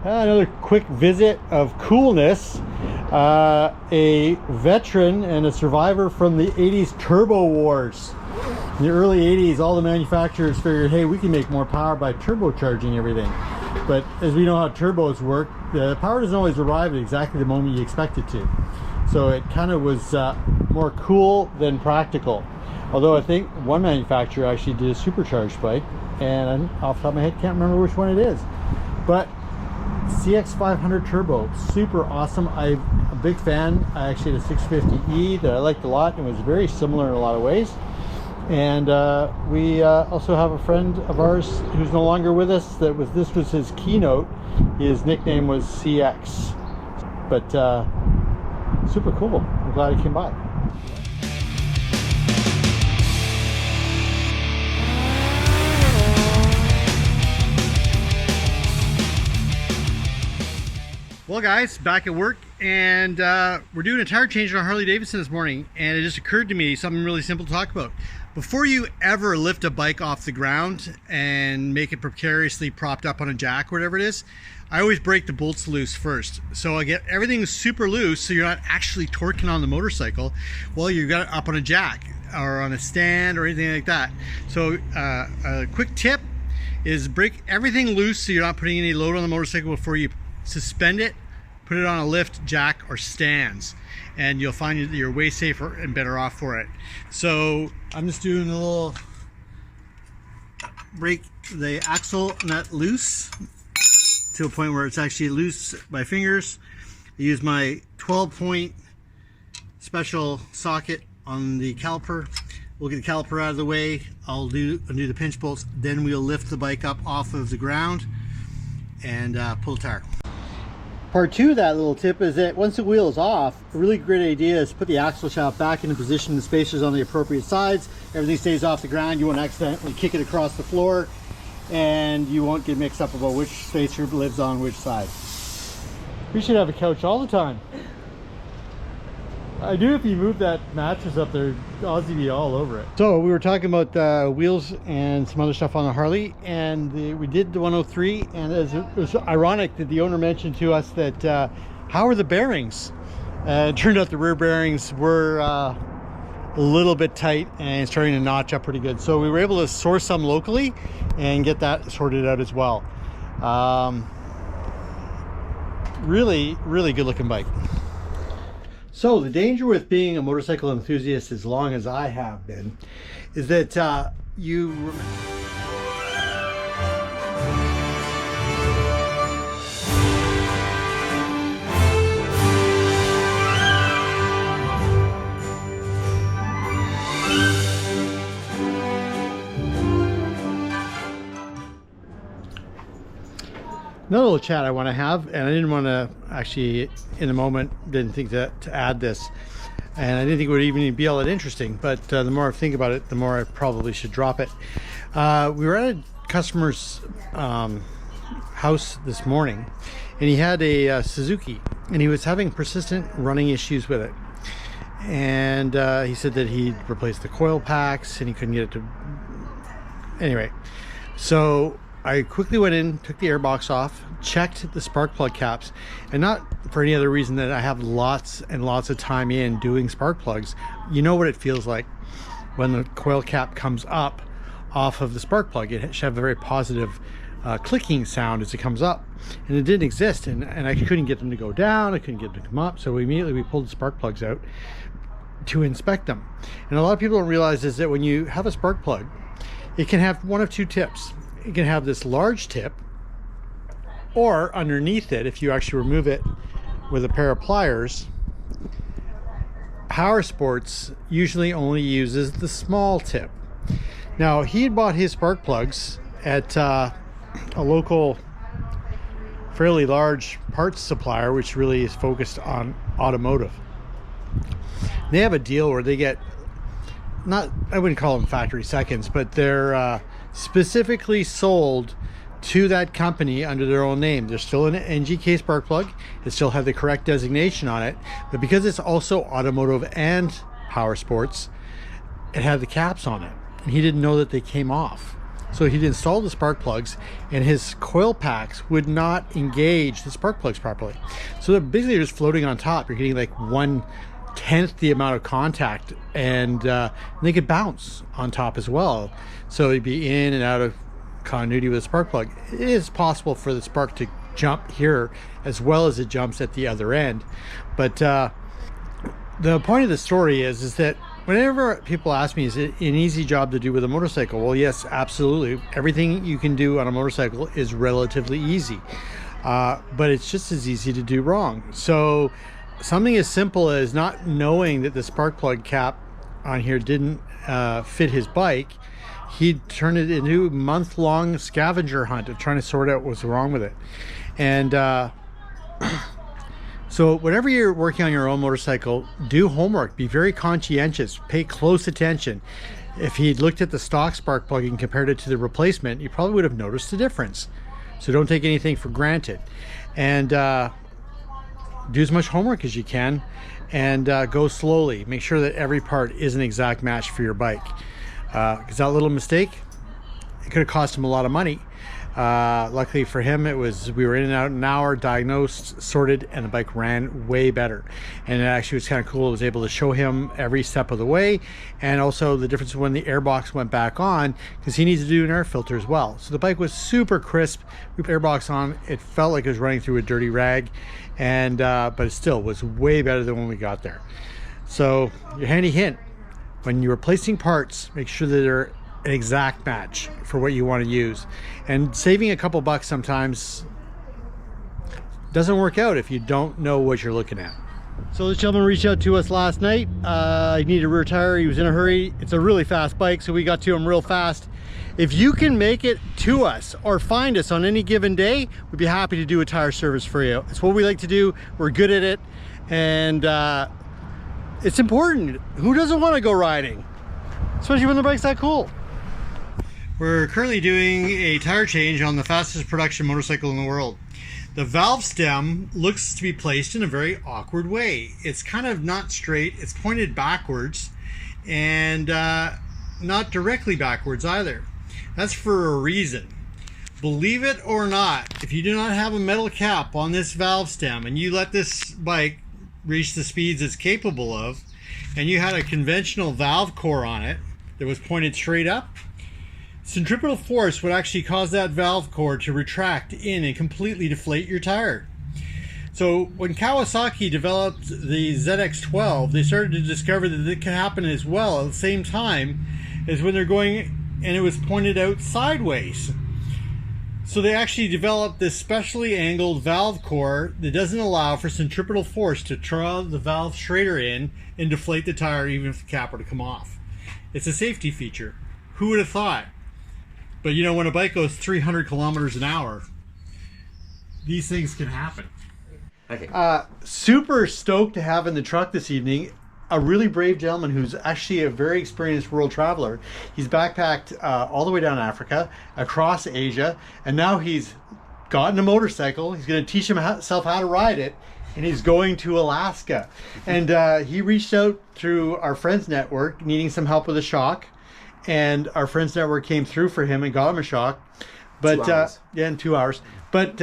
Another quick visit of coolness. A veteran and a survivor from the 80s turbo wars. In the early 80s, all the manufacturers figured, hey, we can make more power by turbocharging everything. But as we know how turbos work, the power doesn't always arrive at exactly the moment you expect it to. So it kind of was more cool than practical. Although I think one manufacturer actually did a supercharged bike, and off the top of my head, can't remember which one it is. But CX500 turbo, super awesome. I'm a big fan. I actually had a 650E that I liked a lot, and it was very similar in a lot of ways. And we also have a friend of ours who's no longer with us. This was his keynote. His nickname was CX. But super cool. I'm glad he came by. Well guys, back at work, and we're doing a tire change on a Harley Davidson this morning, and it just occurred to me something really simple to talk about. Before you ever lift a bike off the ground and make it precariously propped up on a jack or whatever it is, I always break the bolts loose first. So I get everything super loose so you're not actually torquing on the motorcycle while you got it up on a jack or on a stand or anything like that. So a quick tip is break everything loose so you're not putting any load on the motorcycle before you suspend it, put it on a lift, jack, or stands, and you'll find that you're way safer and better off for it. So I'm just doing a little break the axle nut loose to a point where it's actually loose by fingers. I use my 12-point special socket on the caliper. We'll get the caliper out of the way. I'll undo the pinch bolts, then we'll lift the bike up off of the ground and pull the tire. Part two of that little tip is that once the wheel is off, a really great idea is to put the axle shaft back into position, the spacers on the appropriate sides, everything stays off the ground, you won't accidentally kick it across the floor, and you won't get mixed up about which spacer lives on which side. We should have a couch all the time. I do if you move that mattress up there, Aussie be all over it. So we were talking about wheels and some other stuff on the Harley, and we did the 103, and it was ironic that the owner mentioned to us that how are the bearings? It turned out the rear bearings were a little bit tight and starting to notch up pretty good. So we were able to source some locally and get that sorted out as well. Really, really good looking bike. So the danger with being a motorcycle enthusiast as long as I have been is that you another little chat I want to have, and I didn't want to actually in the moment didn't think that to add this, and I didn't think it would even be all that interesting, but the more I think about it, the more I probably should drop it. We were at a customer's house this morning, and he had a Suzuki, and he was having persistent running issues with it, and he said that he'd replaced the coil packs and he couldn't get it to, anyway, so I quickly went in, took the airbox off, checked the spark plug caps, and not for any other reason that I have lots and lots of time in doing spark plugs. You know what it feels like when the coil cap comes up off of the spark plug. It should have a very positive clicking sound as it comes up, and it didn't exist, and I couldn't get them to go down, I couldn't get them to come up, so we pulled the spark plugs out to inspect them. And a lot of people don't realize is that when you have a spark plug, it can have one of two tips. You can have this large tip, or underneath it, if you actually remove it with a pair of pliers, Power Sports usually only uses the small tip. Now, he had bought his spark plugs at a local fairly large parts supplier, which really is focused on automotive. They have a deal where they get, not, I wouldn't call them factory seconds, but they're specifically sold to that company under their own name. They're still an NGK spark plug. It still have the correct designation on it, but because it's also automotive and power sports, it had the caps on it, and he didn't know that they came off. So he'd installed the spark plugs, and his coil packs would not engage the spark plugs properly. So they're basically just floating on top. You're getting like 1/10 the amount of contact, and they could bounce on top as well. So you'd be in and out of continuity with a spark plug. It is possible for the spark to jump here as well as it jumps at the other end. But the point of the story is that whenever people ask me, is it an easy job to do with a motorcycle? Well, yes, absolutely. Everything you can do on a motorcycle is relatively easy, but it's just as easy to do wrong. So something as simple as not knowing that the spark plug cap on here didn't fit his bike, he'd turn it into a month-long scavenger hunt of trying to sort out what's wrong with it. And so whenever you're working on your own motorcycle, do homework, be very conscientious, pay close attention. If he'd looked at the stock spark plug and compared it to the replacement, you probably would have noticed a difference. So don't take anything for granted, and do as much homework as you can, and go slowly. Make sure that every part is an exact match for your bike, because that little mistake, it could have cost him a lot of money. Luckily for him, we were in and out in an hour, diagnosed, sorted, and the bike ran way better. And it actually was kind of cool. I was able to show him every step of the way, and also the difference when the airbox went back on, because he needs to do an air filter as well. So the bike was super crisp. We put airbox on. It felt like it was running through a dirty rag, and but it still was way better than when we got there. So your handy hint: when you're replacing parts, make sure that they're an exact match for what you want to use. And saving a couple bucks sometimes doesn't work out if you don't know what you're looking at. So this gentleman reached out to us last night. He needed a rear tire. He was in a hurry. It's a really fast bike, so we got to him real fast. If you can make it to us or find us on any given day, we'd be happy to do a tire service for you. It's what we like to do. We're good at it, and it's important. Who doesn't want to go riding, especially when the bike's that cool? We're currently doing a tire change on the fastest production motorcycle in the world. The valve stem looks to be placed in a very awkward way. It's kind of not straight, it's pointed backwards, and not directly backwards either. That's for a reason. Believe it or not, if you do not have a metal cap on this valve stem and you let this bike reach the speeds it's capable of, and you had a conventional valve core on it that was pointed straight up, centripetal force would actually cause that valve core to retract in and completely deflate your tire. So when Kawasaki developed the ZX12, they started to discover that it can happen as well at the same time as when they're going, and it was pointed out sideways. So they actually developed this specially angled valve core that doesn't allow for centripetal force to draw the valve straighter in and deflate the tire even if the cap were to come off. It's a safety feature. Who would have thought? But you know, when a bike goes 300 kilometers an hour, these things can happen. Okay. Super stoked to have in the truck this evening a really brave gentleman who's actually a very experienced world traveler. He's backpacked all the way down Africa, across Asia, and now he's gotten a motorcycle. He's going to teach himself how to ride it, and he's going to Alaska. And he reached out through our friends network, needing some help with a shock. And our friends network came through for him and got him a shock. But 2 hours. Yeah, in 2 hours. But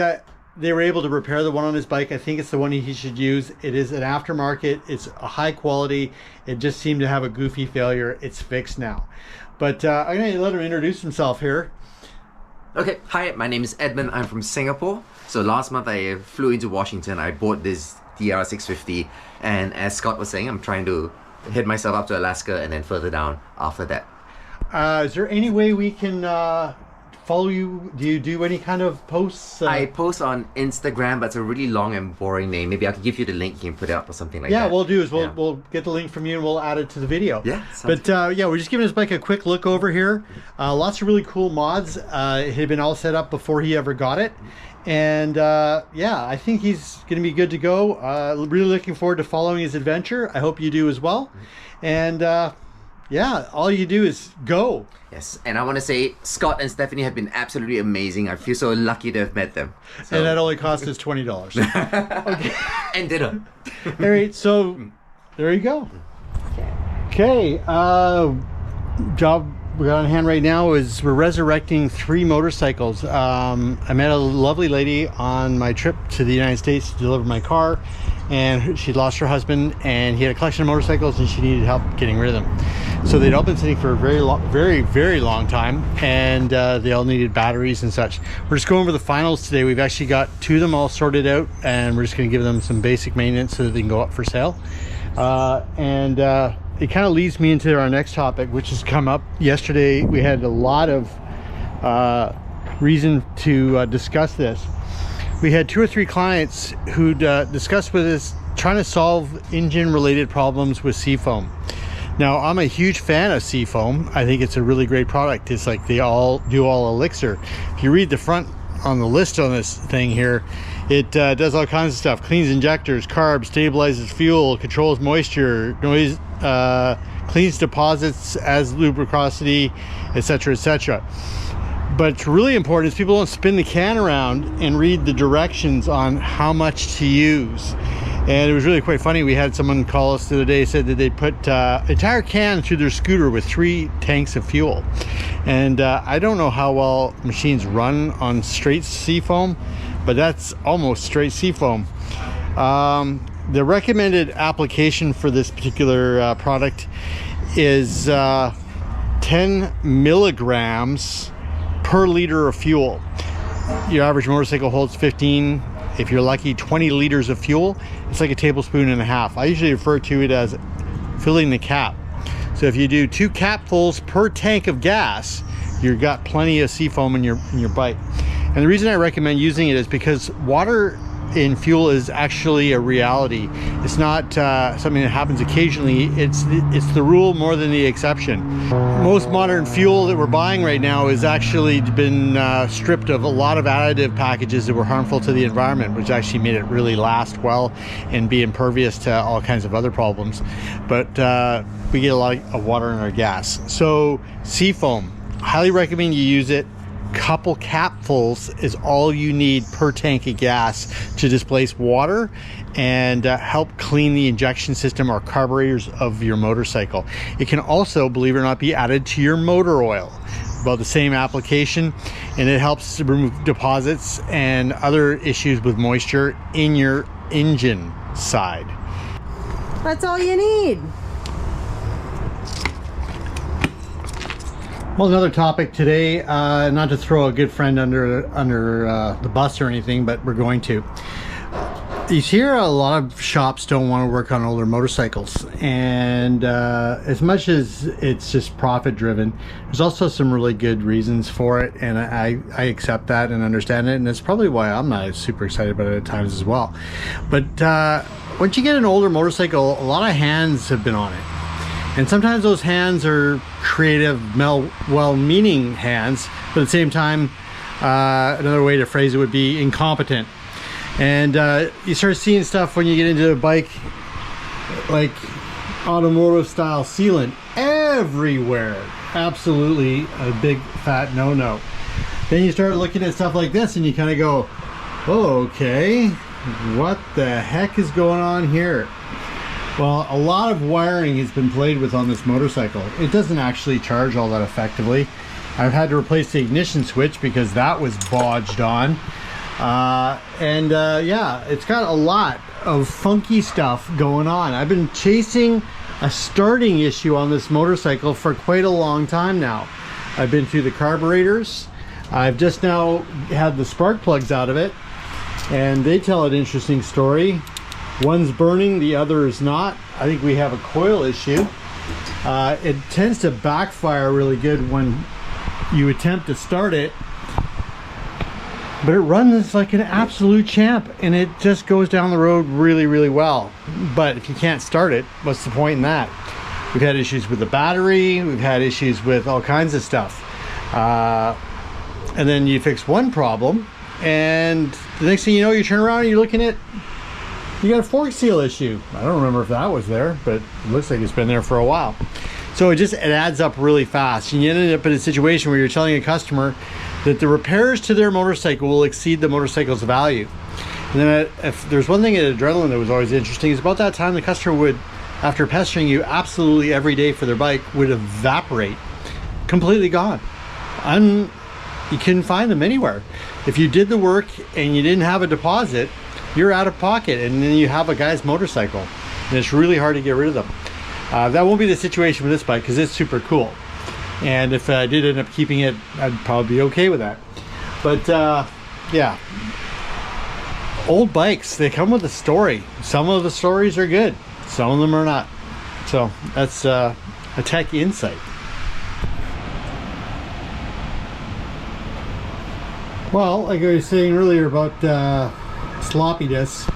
they were able to repair the one on his bike. I think it's the one he should use. It is an aftermarket. It's a high quality. It just seemed to have a goofy failure. It's fixed now. But I'm going to let him introduce himself here. Okay, hi, my name is Edmund. I'm from Singapore. So last month I flew into Washington. I bought this DR650. And as Scott was saying, I'm trying to head myself up to Alaska and then further down after that. Is there any way we can follow you? Do you do any kind of posts? I post on Instagram, but it's a really long and boring name. Maybe I can give you the link. You can put it up or something like that. Yeah, we'll do is we'll get the link from you and we'll add it to the video. Yeah. But yeah, we're just giving this bike a quick look over here. Lots of really cool mods. It had been all set up before he ever got it. And yeah, I think he's going to be good to go. Really looking forward to following his adventure. I hope you do as well. And yeah, all you do is go. Yes, and I want to say Scott and Stephanie have been absolutely amazing. I feel so lucky to have met them. So. And that only cost us $20. Okay. And dinner. All right, so there you go. Okay, job we got on hand right now is we're resurrecting 3 motorcycles. I met a lovely lady on my trip to the United States to deliver my car, and she'd lost her husband, and he had a collection of motorcycles, and she needed help getting rid of them. So they'd all been sitting for a very long time, and they all needed batteries and such. We're just going over the finals today. We've actually got 2 of them all sorted out, and we're just going to give them some basic maintenance so that they can go up for sale. It kind of leads me into our next topic, which has come up yesterday. We had a lot of reason to discuss this. We had 2 or 3 clients who'd discussed with us trying to solve engine related problems with Seafoam. Now, I'm a huge fan of Seafoam. I think it's a really great product. It's like they all do all elixir. If you read the front on the list on this thing here, it does all kinds of stuff. Cleans injectors, carbs, stabilizes fuel, controls moisture, noise, cleans deposits, adds lubricity, etc., etc. But it's really important is people don't spin the can around and read the directions on how much to use. And it was really quite funny. We had someone call us the other day, said that they put an entire can through their scooter with 3 tanks of fuel. And I don't know how well machines run on straight Seafoam, but that's almost straight Seafoam. The recommended application for this particular product is 10 milligrams per liter of fuel. Your average motorcycle holds 15, if you're lucky, 20 liters of fuel. It's like a tablespoon and a half. I usually refer to it as filling the cap. So if you do 2 capfuls per tank of gas, you've got plenty of Seafoam in your bike. And the reason I recommend using it is because water in fuel is actually a reality. It's not something that happens occasionally. It's the rule more than the exception. Most modern fuel that we're buying right now has actually been stripped of a lot of additive packages that were harmful to the environment, which actually made it really last well and be impervious to all kinds of other problems. But we get a lot of water in our gas. So Seafoam, highly recommend you use it. Couple capfuls is all you need per tank of gas to displace water and help clean the injection system or carburetors of your motorcycle. It can also, believe it or not, be added to your motor oil. About the same application, and it helps to remove deposits and other issues with moisture in your engine side. That's all you need. Well, another topic today, not to throw a good friend under the bus or anything, but we're going to. You hear a lot of shops don't want to work on older motorcycles, and as much as it's just profit driven, there's also some really good reasons for it, and I accept that and understand it, and that's probably why I'm not super excited about it at times as well. But once you get an older motorcycle, a lot of hands have been on it. And sometimes those hands are creative, well-meaning hands, but at the same time, another way to phrase it would be incompetent. And you start seeing stuff when you get into a bike, like automotive style sealant everywhere. Absolutely a big fat no-no. Then you start looking at stuff like this and you kind of go, oh, okay, what the heck is going on here? Well, a lot of wiring has been played with on this motorcycle. It doesn't actually charge all that effectively. I've had to replace the ignition switch because that was bodged on. Yeah, it's got a lot of funky stuff going on. I've been chasing a starting issue on this motorcycle for quite a long time now. I've been through the carburetors. I've just now had the spark plugs out of it, and they tell an interesting story. One's burning, the other is not. I think we have a coil issue. It tends to backfire really good when you attempt to start it, but it runs like an absolute champ, and it just goes down the road really, really well. But if you can't start it, what's the point in that? We've had issues with the battery, we've had issues with all kinds of stuff. And then you fix one problem, and the next thing you know, you turn around and you're looking at, you got a fork seal issue. I don't remember if that was there, but it looks like it's been there for a while. So it adds up really fast, and you end up in a situation where you're telling a customer that the repairs to their motorcycle will exceed the motorcycle's value. And then if there's one thing at Adrenaline that was always interesting, is about that time the customer would, after pestering you absolutely every day for their bike, would evaporate. completely gone. You couldn't find them anywhere. If you did the work and you didn't have a deposit, you're out of pocket, and then you have a guy's motorcycle, and it's really hard to get rid of them. That won't be the situation with this bike because it's super cool, and if I did end up keeping it, I'd probably be okay with that. But yeah, old bikes, they come with a story. Some of the stories are good, some of them are not. So that's a tech insight. Well, like I was saying earlier about sloppiness,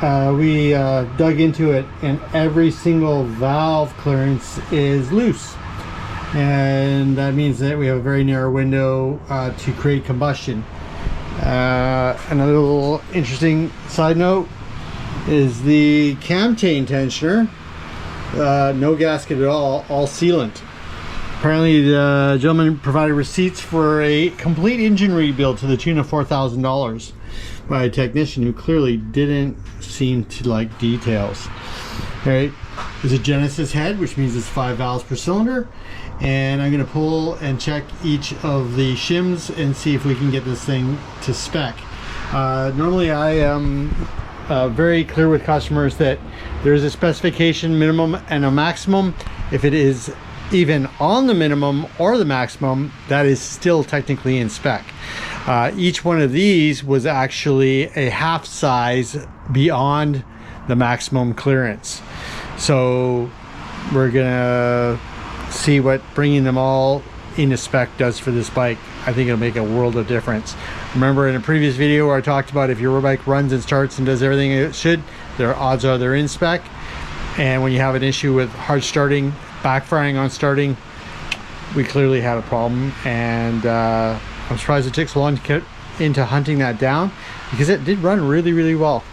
we dug into it, and every single valve clearance is loose, and that means that we have a very narrow window to create combustion. Another little interesting side note is the cam chain tensioner, no gasket at all sealant. Apparently the gentleman provided receipts for a complete engine rebuild to the tune of $4,000 by a technician who clearly didn't seem to like details. All right, there's a Genesis head, which means it's 5 valves per cylinder, and I'm going to pull and check each of the shims and see if we can get this thing to spec. Normally I am very clear with customers that there's a specification minimum and a maximum. If it is even on the minimum or the maximum, that is still technically in spec. Each one of these was actually a half size beyond the maximum clearance. So we're gonna see what bringing them all into spec does for this bike. I think it'll make a world of difference. Remember in a previous video where I talked about if your bike runs and starts and does everything it should, their odds are they're in spec. And when you have an issue with hard starting, backfiring on starting, we clearly had a problem, and I'm surprised it took so long to get into hunting that down, because it did run really, really well.